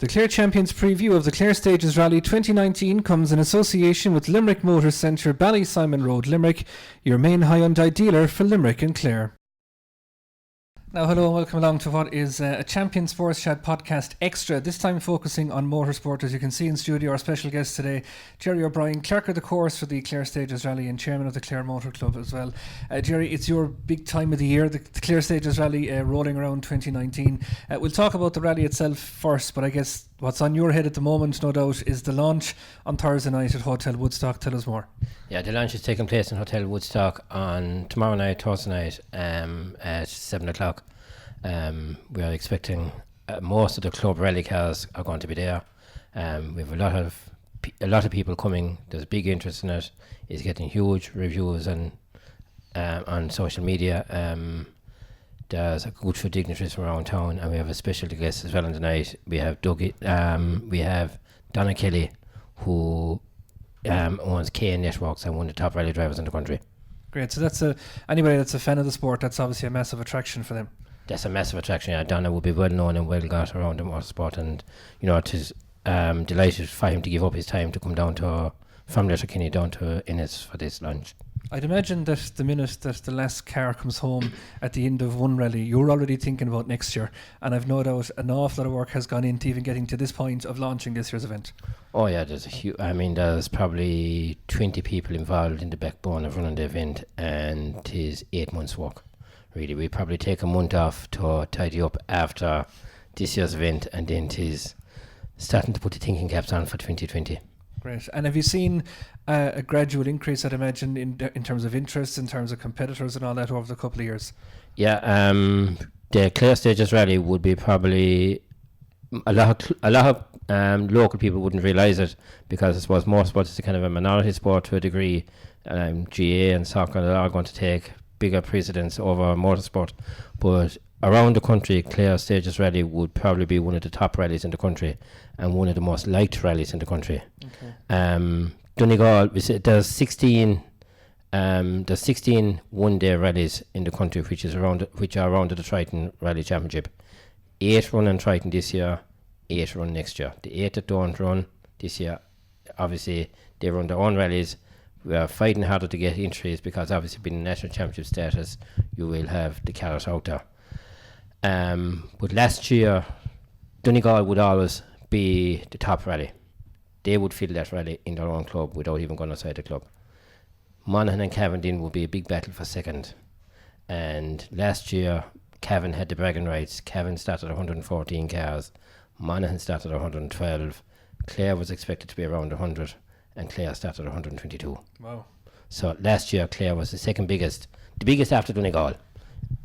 The Clare Champions preview of the Clare Stages Rally 2019 comes in association with Limerick Motor Centre, Ballysimon Road, Limerick, your main Hyundai dealer for Limerick and Clare. Now, hello and welcome along to what is a Champion Sports Chat podcast extra, this time focusing on motorsport. As you can see in studio, our special guest today, Gerry O'Brien, clerk of the course for the Clare Stages Rally and chairman of the Clare Motor Club as well. Gerry, it's your big time of the year, the Clare Stages Rally rolling around 2019. We'll talk about the rally itself first, but I guess what's on your head at the moment, no doubt, is the launch on Thursday night at Hotel Woodstock. Tell us more. Yeah, the launch is taking place in Hotel Woodstock on tomorrow night, Thursday night, at 7 o'clock. We are expecting most of the club rally cars are going to be there. We have a lot of people coming. There's big interest in it. It's getting huge reviews and on social media. There's a good few dignitaries from around town, and we have a special guest as well on the night. We have Dougie. We have Donna Kelly, who owns KN Networks and one of the top rally drivers in the country. Great. So anybody that's a fan of the sport, that's obviously a massive attraction for them. That's a massive attraction. Yeah, Donna will be well known and well got around the motorsport, and it is delighted for him to give up his time to come down from Letterkenny down to Ennis for this launch. I'd imagine that the minute that the last car comes home at the end of one rally, you're already thinking about next year, and I've no doubt an awful lot of work has gone into even getting to this point of launching this year's event. Oh yeah, there's probably 20 people involved in the backbone of running the event, and it is 8 months' work. Really, we probably take a month off to tidy up after this year's event, and then it is starting to put the thinking caps on for 2020. Great. And have you seen a gradual increase, I'd imagine, in terms of interest, in terms of competitors and all that over the couple of years? Yeah, the Clare Stages Rally would be probably a lot of local people wouldn't realise it, because I suppose motorsport is a kind of a minority sport to a degree. GA and soccer are all going to take bigger precedence over motorsport, but around the country, Clare Stages Rally would probably be one of the top rallies in the country and one of the most liked rallies in the country. Okay. Donegal, there's 16 one-day rallies in the country, which are around the Triton Rally Championship. 8 run in Triton this year, 8 run next year. The 8 that don't run this year, obviously they run their own rallies. We are fighting harder to get entries, because obviously being national championship status, you will have the cars out there. But last year, Donegal would always be the top rally. They would fill that rally in their own club without even going outside the club. Monaghan and Cavan would be a big battle for second. And last year, Cavan had the bragging rights. Cavan started 114 cars. Monaghan started 112. Clare was expected to be around 100. And Clare started 122. Wow. So last year, Clare was the biggest after Donegal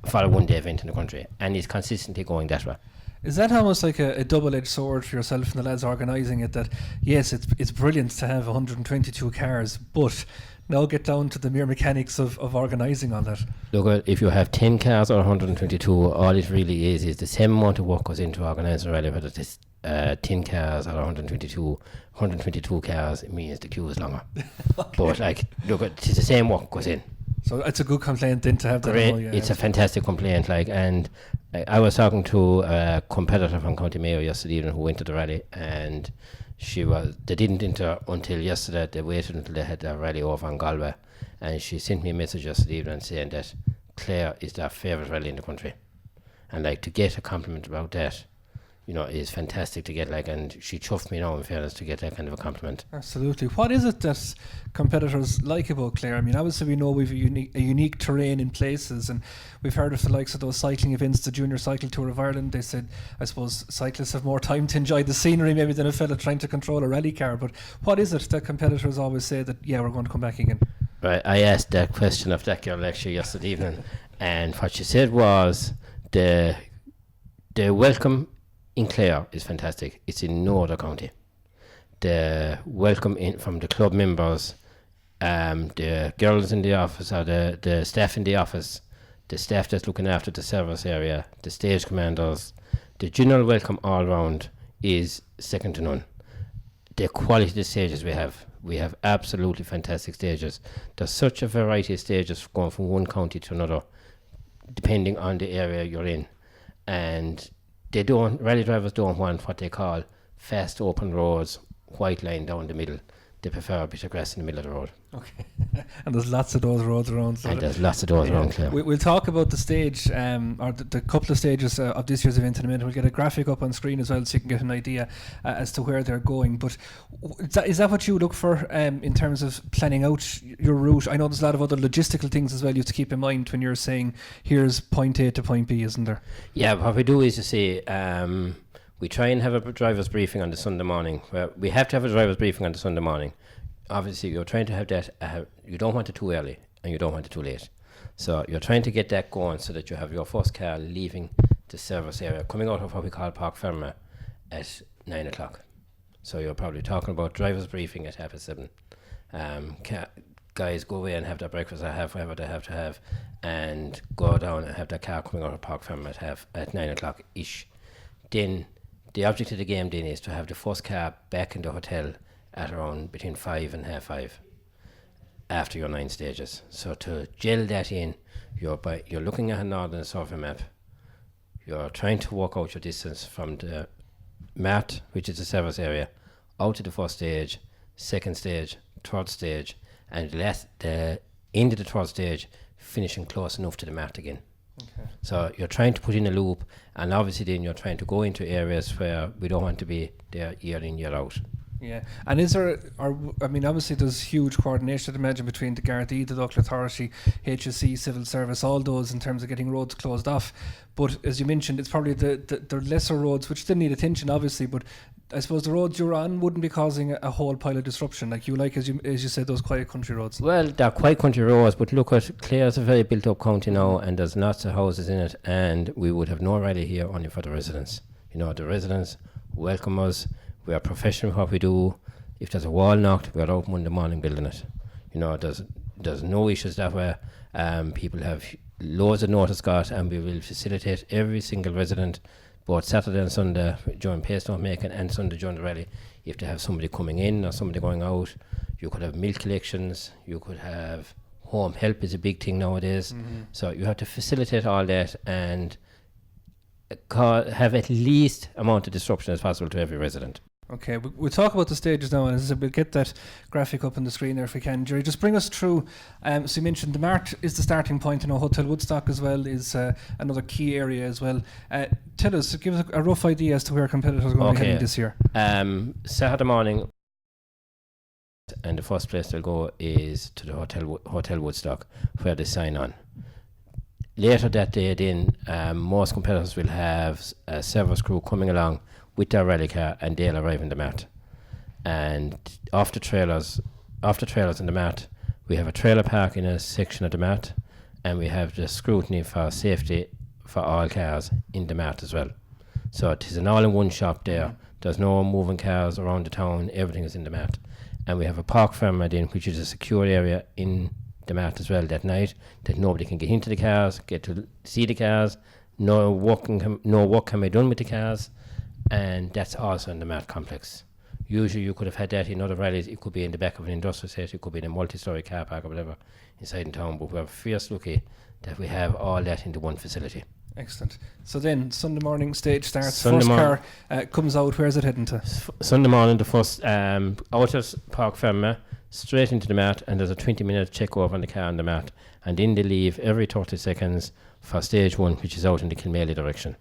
for a one-day event in the country, and is consistently going that way. Is that almost like a double-edged sword for yourself and the lads organising it, that yes, it's brilliant to have 122 cars, but now get down to the mere mechanics of organising all that? Look, if you have 10 cars or 122, all it really is the same amount of work goes into organising a rally, whether it's 10 cars or 122 cars, it means the queue is longer. Okay. But it's the same work goes in. So it's a good complaint then to have that. Great. It's a fantastic complaint. And I was talking to a competitor from County Mayo yesterday evening who went to the rally, and they didn't enter until yesterday. They waited until they had a rally over in Galway, and she sent me a message yesterday evening saying that Clare is their favourite rally in the country, and to get a compliment about that, is fantastic to get, and she chuffed me now, in fairness, to get that kind of a compliment. Absolutely. What is it that competitors like about Clare? I mean, obviously we know we've a unique terrain in places, and we've heard of the likes of those cycling events, the Junior Cycle Tour of Ireland. They said, I suppose, cyclists have more time to enjoy the scenery maybe than a fella trying to control a rally car. But what is it that competitors always say that, yeah, we're going to come back again? Right, I asked that question of that girl actually yesterday evening, and what she said was the welcome in Clare is fantastic. It's in no other county. The welcome from the club members, the girls in the office, or the staff in the office, the staff that's looking after the service area, the stage commanders, the general welcome all round is second to none. The quality of the stages we have absolutely fantastic stages. There's such a variety of stages going from one county to another, depending on the area you're in. And rally drivers don't want what they call fast open roads, white line down the middle. They prefer a bit of grass in the middle of the road. Okay. And there's lots of those roads around. So and there's lots of those around, Clare. We'll talk about the stage, or the couple of stages of this year's event in a minute. We'll get a graphic up on screen as well so you can get an idea as to where they're going. But is that what you look for in terms of planning out your route? I know there's a lot of other logistical things as well you have to keep in mind when you're saying here's point A to point B, isn't there? Yeah, what we do is to say we try and have a driver's briefing on the Sunday morning. Well, we have to have a driver's briefing on the Sunday morning. Obviously, you're trying to have that, you don't want it too early and you don't want it too late. So you're trying to get that going so that you have your first car leaving the service area, coming out of what we call Park Ferma at 9 o'clock. So you're probably talking about driver's briefing at 7:30. Guys go away and have their breakfast or have whatever they have to have and go down and have their car coming out of Park Ferma at 9 o'clock-ish. Then the object of the game then is to have the first car back in the hotel at around between 5 and half 5 after your 9 stages. So to gel that in, you're looking at a northern survey map. You're trying to work out your distance from the mat, which is the service area, out to the first stage, second stage, third stage, and the end of the third stage, finishing close enough to the mat again. Okay. So you're trying to put in a loop, and obviously then you're trying to go into areas where we don't want to be there year in, year out. Yeah, and is there, obviously there's huge coordination, I'd imagine, between the Gardaí, the local authority, HSE, civil service, all those in terms of getting roads closed off. But as you mentioned, it's probably the lesser roads, which still need attention, obviously, but I suppose the roads you're on wouldn't be causing a whole pile of disruption, like as you said, those quiet country roads. Well, they're quiet country roads, but look at Clare's a very built-up county now, and there's lots of houses in it, and we would have no rally here only for the residents. You know, the residents welcome us. We are professional in what we do. If there's a wall knocked, we're out Monday morning building it. You know, there's no issues that way. People have loads of notice got, and we will facilitate every single resident, both Saturday and Sunday during Paystone making and Sunday during the rally. If they have somebody coming in or somebody going out, you could have milk collections, you could have home help is a big thing nowadays. Mm-hmm. So you have to facilitate all that and have at least amount of disruption as possible to every resident. Okay, we'll talk about the stages now, and as I said, we'll get that graphic up on the screen there if we can. Gerry, just bring us through, so you mentioned the Mart is the starting point, Hotel Woodstock as well is another key area as well. Give us a rough idea as to where competitors are going to be heading this year. Saturday morning, and the first place they'll go is to the Hotel Woodstock, where they sign on. Later that day then, most competitors will have a service crew coming along with their rally car, and they'll arrive in the Mart. And after trailers in the Mart, we have a trailer park in a section of the Mart, and we have the scrutiny for safety for all cars in the Mart as well. So it is an all-in-one shop there. Mm-hmm. There's no moving cars around the town, everything is in the Mart. And we have a park ferma then, which is a secure area in the Mart as well that night, that nobody can get into the cars, get to see the cars, no work can be done with the cars. And that's also in the Mart complex. Usually you could have had that in other rallies. It could be in the back of an industrial estate, it could be in a multi-storey car park or whatever inside in town, but we're fierce lucky that we have all that into one facility. Excellent. So then Sunday morning stage starts, first car comes out. Where is it heading to? Sunday morning, the first out of Park Ferma, straight into the Mart, and there's a 20-minute check over on the car on the Mart, and then they leave every 30 seconds for stage 1, which is out in the Kilmaley direction.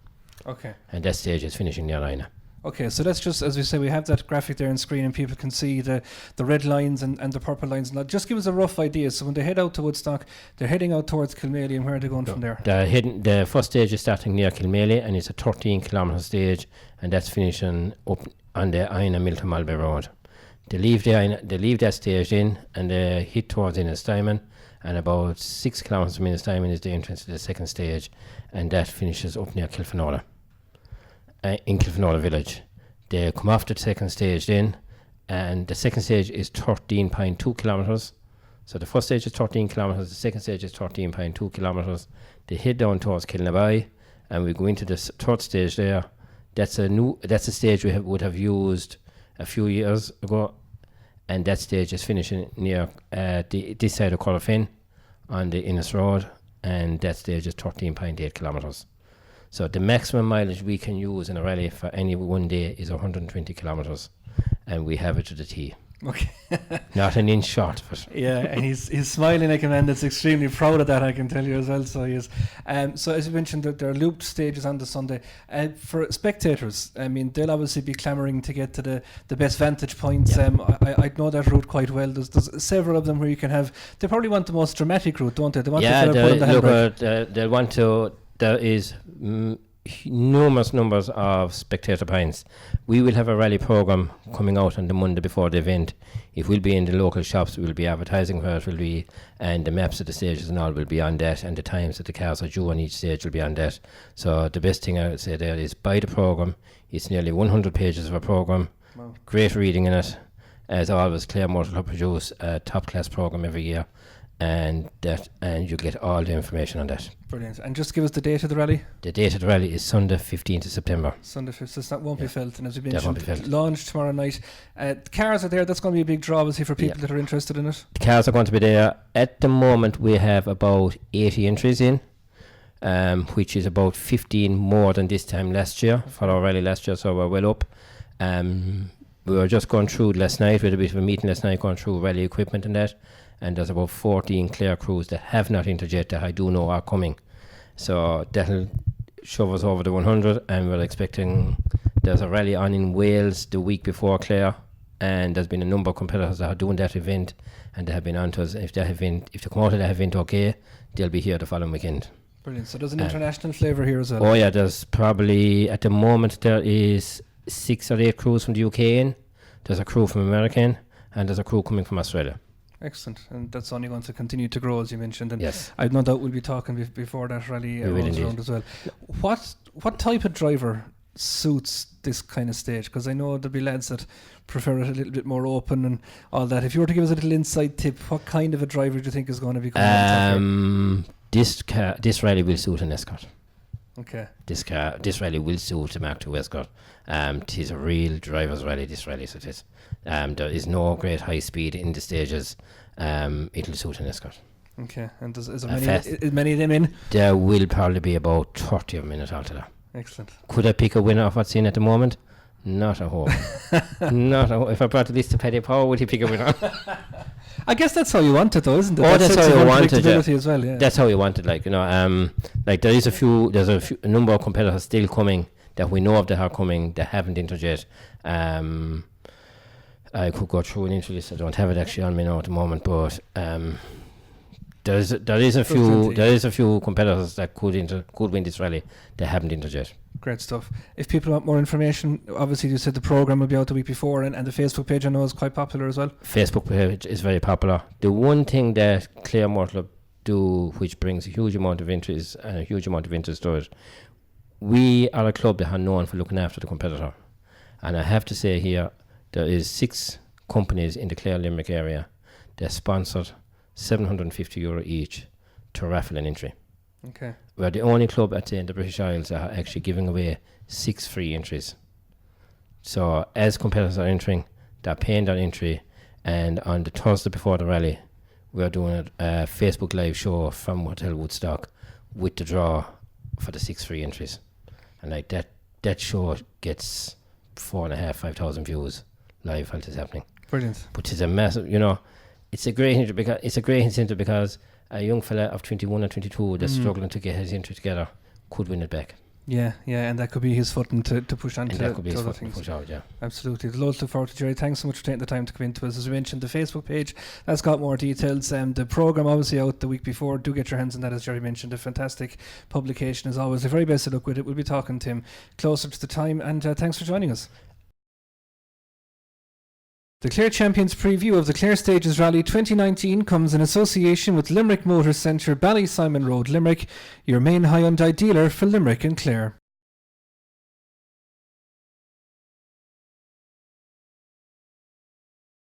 Okay. And that stage is finishing near Lina. Okay, so that's just, as we say, we have that graphic there on screen and people can see the red lines and the purple lines. And that. Just give us a rough idea. So when they head out to Woodstock, they're heading out towards Kilmaley, and where are they going from there? The first stage is starting near Kilmaley, and it's a 13-kilometre stage, and that's finishing up on the Ina Milton Malbay Road. They leave that stage in, and they hit towards Innistimon, and about 6 kilometres from Innistimon is the entrance to the second stage, and that finishes up near Kilfenora. In Kilfenora village. They come off the second stage then, and the second stage is 13.2 kilometres. So the first stage is 13 kilometres, the second stage is 13.2 kilometres. They head down towards Kilnaby, and we go into the third stage there. That's a stage we would have used a few years ago, and that stage is finishing near this side of Corofin on the Innis Road, and that stage is 13.8 kilometres. So the maximum mileage we can use in a rally for any one day is 120 kilometres, and we have it to the T. Okay. Not an inch short. But Yeah, and he's smiling like a man that's extremely proud of that, I can tell you as well. So he is. So as you mentioned, there are looped stages on the Sunday. For spectators, I mean, they'll obviously be clamouring to get to the best vantage points. Yeah. I know that route quite well. There's several of them where you can have. They probably want the most dramatic route, don't they? They want to put on the handbrake. they'll want to. There is numerous numbers of spectator points. We will have a rally program coming out on the Monday before the event. It will be in the local shops. We'll be advertising where it will be, and the maps of the stages and all will be on that, and the times that the cars are due on each stage will be on that. So the best thing I would say there is buy the program. It's nearly 100 pages of a program. Wow. Great reading in it. As always, Clare Motor Club produce a top class program every year, and you get all the information on that. Brilliant. And just give us the date of the rally. The date of the rally is Sunday 15th of September. Sunday 5th, so that won't be felt. And as you That won't be mentioned, felt. launch tomorrow night. The cars are there. That's going to be a big draw, obviously, for people that are interested in it. The cars are going to be there. At the moment, we have about 80 entries in, which is about 15 more than this time last year for our rally last year, so we're well up. We were just going through last night, we had a bit of a meeting last night going through rally equipment and that, and there's about 14 Clare crews that have not entered yet that I do know are coming. So that'll shove us over the 100, and we're expecting there's a rally on in Wales the week before Clare, and there's been a number of competitors that are doing that event, and they have been on to us. If they come out of that event okay, they'll be here the following weekend. Brilliant. So there's an international flavour here as well. Oh yeah, there's probably at the moment there is 6 or 8 crews from the UK in. There's a crew from America in, and there's a crew coming from Australia. Excellent, and that's only going to continue to grow, as you mentioned. And yes, I've no doubt we'll be talking before that rally rolls around as well. What type of driver suits this kind of stage? Because I know there'll be lads that prefer it a little bit more open and all that. If you were to give us a little inside tip, what kind of a driver do you think is going to be coming? This rally will suit an Escort. Okay. This rally will suit a Mark II Escort. It is a real driver's rally, this rally, so it is. There is no great high speed in the stages. It'll suit an Escort. Okay, and is many of them in? There will probably be about 30 of them in it altogether. Excellent. Could I pick a winner of what's in at the moment? Not a hope. Not a hope. If I brought the list to Paddy Power, would he pick a winner? I guess that's how you want it, though, isn't it? Oh, that's how you want it. Yeah. As well, yeah. That's how you want it. Like there's a number of competitors still coming that we know of that are coming that haven't entered yet. I could go through an entry list. I don't have it actually on me now at the moment, but there is a few competitors that could win this rally that haven't entered yet. Great stuff. If people want more information, obviously you said the programme will be out the week before, and the Facebook page I know is quite popular as well. Facebook page is very popular. The one thing that Clare Motor Club do, which brings a huge amount of interest and a huge amount of interest to it, we are a club that are known for looking after the competitor. And I have to say here, there is 6 companies in the Clare Limerick area that sponsored €750 each to raffle an entry. Okay. We're the only club at the British Isles that are actually giving away 6 free entries. So as competitors are entering, they're paying their entry, and on the Thursday before the rally, we're doing a Facebook live show from Hotel Woodstock with the draw for the 6 free entries. And like that show gets 4,500-5,000 views live while it's happening. Brilliant. But it's a massive, it's a great incentive because a young fella of 21 or 22 that's struggling to get his entry together could win it back. Yeah, and that could be his footing to push on to that could be his other footing things. to push out, yeah. Absolutely. There's loads to look forward to, Gerry. Thanks so much for taking the time to come into us. As we mentioned, the Facebook page, that's got more details. The programme obviously out the week before. Do get your hands on that, as Gerry mentioned. A fantastic publication as always. The very best of luck with it. We'll be talking to him closer to the time, and thanks for joining us. The Clare Champions preview of the Clare Stages Rally 2019 comes in association with Limerick Motor Centre, Ballysimon Road, Limerick, your main Hyundai dealer for Limerick and Clare.